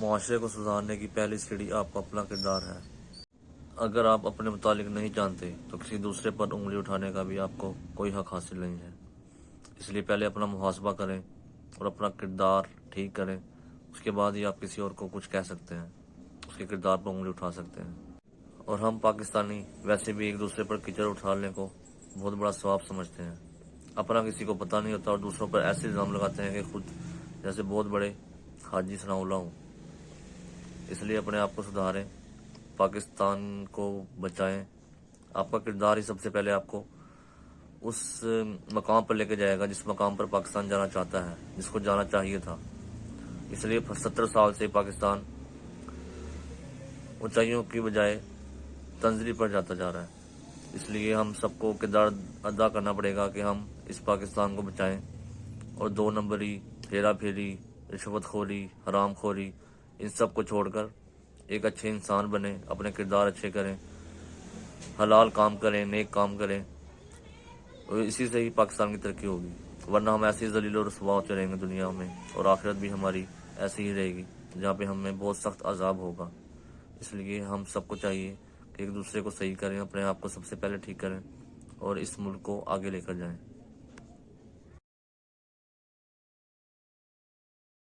معاشرے کو سدھارنے کی پہلی سیڑھی آپ کا اپنا کردار ہے۔ اگر آپ اپنے متعلق نہیں جانتے تو کسی دوسرے پر انگلی اٹھانے کا بھی آپ کو کوئی حق حاصل نہیں ہے۔ اس لیے پہلے اپنا محاسبہ کریں اور اپنا کردار ٹھیک کریں، اس کے بعد ہی آپ کسی اور کو کچھ کہہ سکتے ہیں، اس کے کردار پر انگلی اٹھا سکتے ہیں۔ اور ہم پاکستانی ویسے بھی ایک دوسرے پر کیچڑ اٹھانے کو بہت بڑا ثواب سمجھتے ہیں۔ اپنا کسی کو پتہ نہیں ہوتا اور دوسروں پر ایسے الزام لگاتے ہیں کہ خود جیسے بہت بڑے حاجی ثناء اللہ ہوں۔ اس لیے اپنے آپ کو سدھاریں، پاکستان کو بچائیں۔ آپ کا کردار ہی سب سے پہلے آپ کو اس مقام پر لے کے جائے گا جس مقام پر پاکستان جانا چاہتا ہے، جس کو جانا چاہیے تھا۔ اس لیے 70 سال سے پاکستان اونچائیوں کی بجائے تنزلی پر جاتا جا رہا ہے۔ اس لیے ہم سب کو کردار ادا کرنا پڑے گا کہ ہم اس پاکستان کو بچائیں اور 2 نمبری، ہیرا پھیری، رشوت خوری، حرام خوری، ان سب کو چھوڑ کر ایک اچھے انسان بنیں، اپنے کردار اچھے کریں، حلال کام کریں، نیک کام کریں، اور اسی سے ہی پاکستان کی ترقی ہوگی۔ ورنہ ہم ایسے ہی ذلیل و رسوا ہوتے رہیں گے دنیا میں، اور آخرت بھی ہماری ایسی ہی رہے گی جہاں پہ ہمیں بہت سخت عذاب ہوگا۔ اس لیے ہم سب کو چاہیے کہ ایک دوسرے کو صحیح کریں، اپنے آپ کو سب سے پہلے ٹھیک کریں اور اس ملک کو آگے لے کر جائیں۔